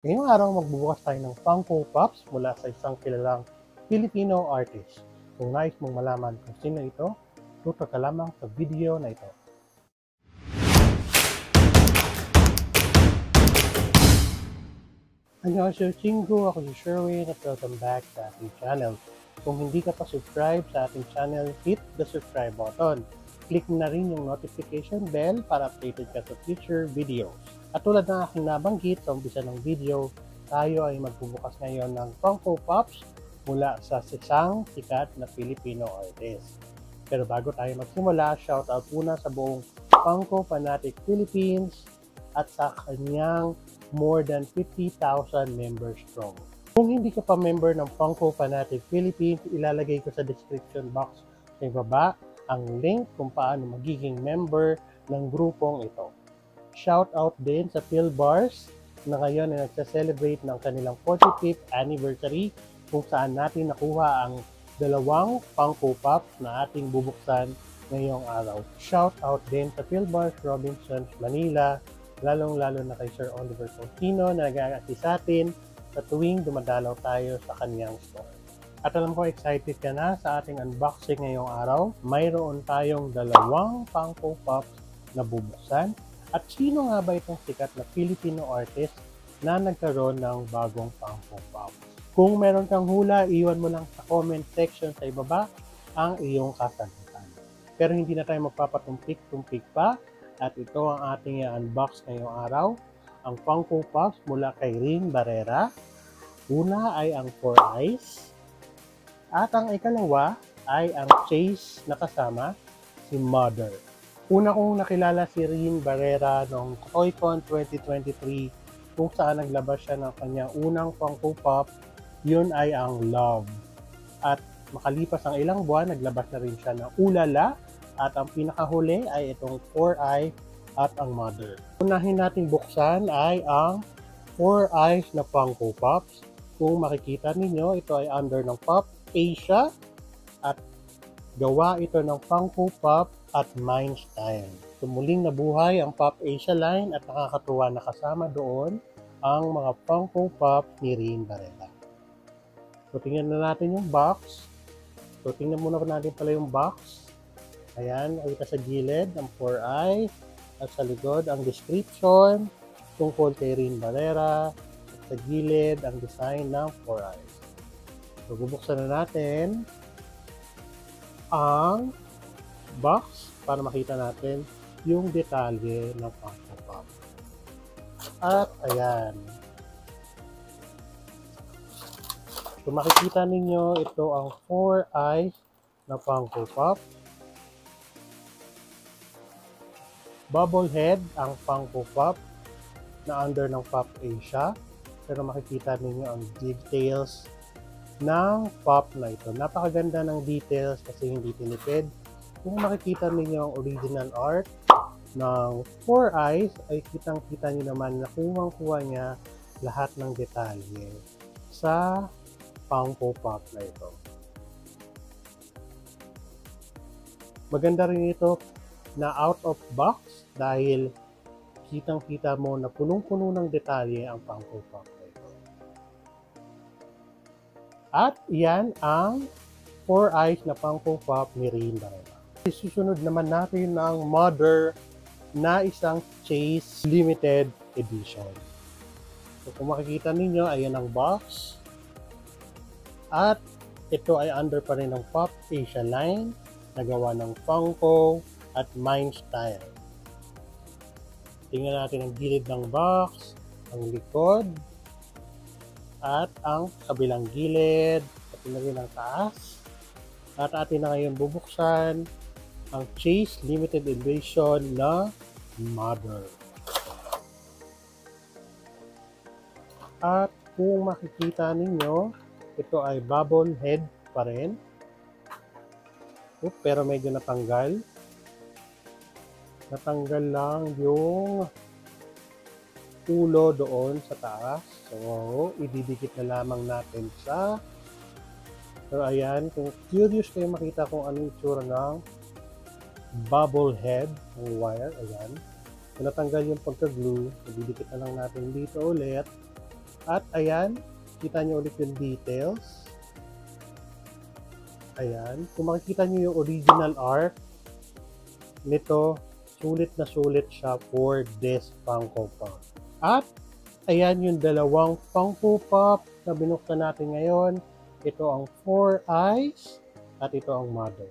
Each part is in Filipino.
Ngayong araw magbubukas tayo ng Funko Pops mula sa isang kilalang Filipino artist. Kung nais mong malaman kung sino ito, tutok ka lamang sa video na ito. Annyeonghaseyo Chingu, ako si Sherwin at welcome back sa ating channel. Kung hindi ka pa subscribe sa ating channel, hit the subscribe button. Click na rin yung notification bell para updated ka sa future videos. At tulad ng aking nabanggit sa umpisa ng video, tayo ay magbubukas ngayon ng Funko Pops mula sa isang sikat na Filipino artist. Pero bago tayo magsimula, shoutout muna sa buong Funko Fanatic Philippines at sa kanyang more than 50,000 members strong. Kung hindi ka pa member ng Funko Fanatic Philippines, ilalagay ko sa description box sa ibaba ang link kung paano magiging member ng grupong ito. Shout out din sa Philbars na ngayon ay nagsa-celebrate ng kanilang 45th anniversary kung saan natin nakuha ang dalawang Funko Pops na ating bubuksan ngayong araw. Shout out din sa Philbars Robinsons Manila, lalong-lalo na kay Sir Oliver Contino na nag-aasi sa atin sa tuwing dumadalaw tayo sa kanyang store. At alam ko excited ka na sa ating unboxing ngayong araw. Mayroon tayong dalawang Funko Pops na bubuksan. At sino nga ba itong sikat na Filipino artist na nagkaroon ng bagong Funko Pops? Kung meron kang hula, iwan mo lang sa comment section sa ibaba ang iyong kasagutan. Pero hindi na tayo magpapatumpik-tumpik pa. At ito ang ating i-unbox ngayong araw. Ang Funko Pops mula kay Rin Barrera. Una ay ang 4 Eyes. At ang ikalawa ay ang Chase na kasama si Mother. Una kong nakilala si Rin Barrera noong ToyCon 2023 kung saan naglabas siya ng kanyang unang Funko Pop. Yun ay ang Love. At makalipas ang ilang buwan, naglabas na rin siya ng Ulala. At ang pinakahuli ay itong 4 Eyes at ang Mother. Unahin nating buksan ay ang 4 Eyes na Funko Pops. Kung makikita ninyo, ito ay under ng Pop Asia at gawa ito ng Funko Pop at Mind Style. So, muling nabuhay ang Pop Asia line at nakakatuwa na kasama doon ang mga Funko Pop ni Rin Barrera. So, tingnan na natin yung box. So, tingnan muna natin pala yung box. Ayan, nakita sa gilid ang 4 Eyes at sa likod ang description tungkol kay Rin Barrera at sa gilid ang design ng 4 Eyes. So, bubuksan na natin ang box para makita natin yung detalye ng Funko Pop. At ayan. So, makikita ninyo ito ang 4 Eyes na Funko Pop. Bubble head ang Funko Pop na under ng Pop Asia. Pero makikita ninyo ang details ng pop na ito. Napakaganda ng details kasi hindi tinipid. Kung makikita ninyo ang original art ng 4 Eyes, ay kitang-kita nyo naman na kuwang-kuwa niya lahat ng detalye sa Funko Pop na ito. Maganda rin ito na out of box dahil kitang-kita mo na punong-puno ng detalye ang Funko Pop na ito. At yan ang 4 Eyes na Funko Pop ni Rin Barrera. Susunod naman natin ang Mother na isang Chase Limited Edition. So kung makikita ninyo, ayan ang box. At ito ay under pa rin ng Pop Asia line na gawa ng Funko at Mind Style. Tingnan natin ang gilid ng box, ang likod, at ang kabilang gilid, at rin ang taas. At atin na ngayon bubuksan ang Chase Limited Edition na Mother. At kung makikita ninyo, ito ay bubble head pa rin. Pero medyo natanggal. Natanggal lang yung ulo doon sa taas. So, ididikit na lamang natin sa... So, ayan. Kung curious kayo makita kung anong itsura ng bubble head ng wire. Ayan. Kung natanggal yung pagka-glue, ididikit na lang natin dito ulit. At ayan, kita nyo ulit yung details. Ayan, kung makikita nyo yung original art nito, sulit na sulit siya for this Funko Pop. At ayan yung dalawang Funko Pop na binuksan natin ngayon. Ito ang Four Eyes at ito ang Mother.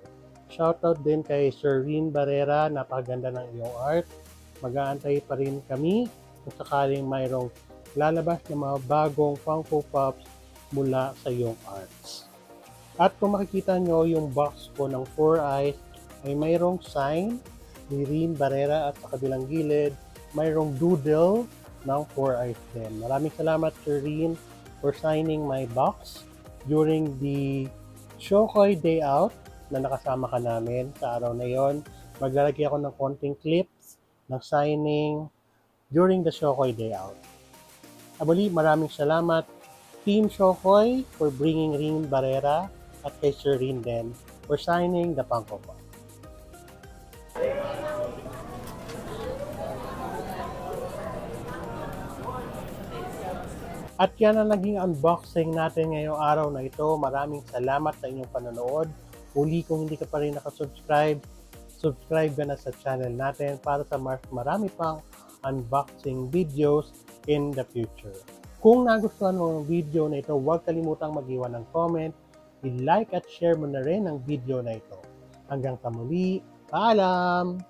Shoutout din kay Sir Rin Barrera, napakaganda ng iyong art. Mag-aantay pa rin kami kung sakaling mayroong lalabas ng mga bagong Funko Pops mula sa iyong arts. At kung makikita nyo yung box ko ng Four Eyes ay mayroong sign ni Rin Barrera at sa kabilang gilid mayroong doodle ng Four Eyes din. Maraming salamat Sir Rin for signing my box during the Shokoy Day Out na nakasama ka namin sa araw na yon. Maglalagay ako ng konting clips ng signing during the Shokoy Day Out. Muli, maraming salamat Team Shokoy for bringing Rin Barrera at kay Sir Rin din for signing the Funko Pop. At yan ang naging unboxing natin ngayong araw na ito. Maraming salamat sa inyong panonood. Uli, kung hindi ka pa rin nakasubscribe, subscribe ka na sa channel natin para sa marami pang unboxing videos in the future. Kung nagustuhan mo ang video na ito, huwag kalimutang mag-iwan ng comment, i-like at share mo na rin ang video na ito. Hanggang sa muli, paalam!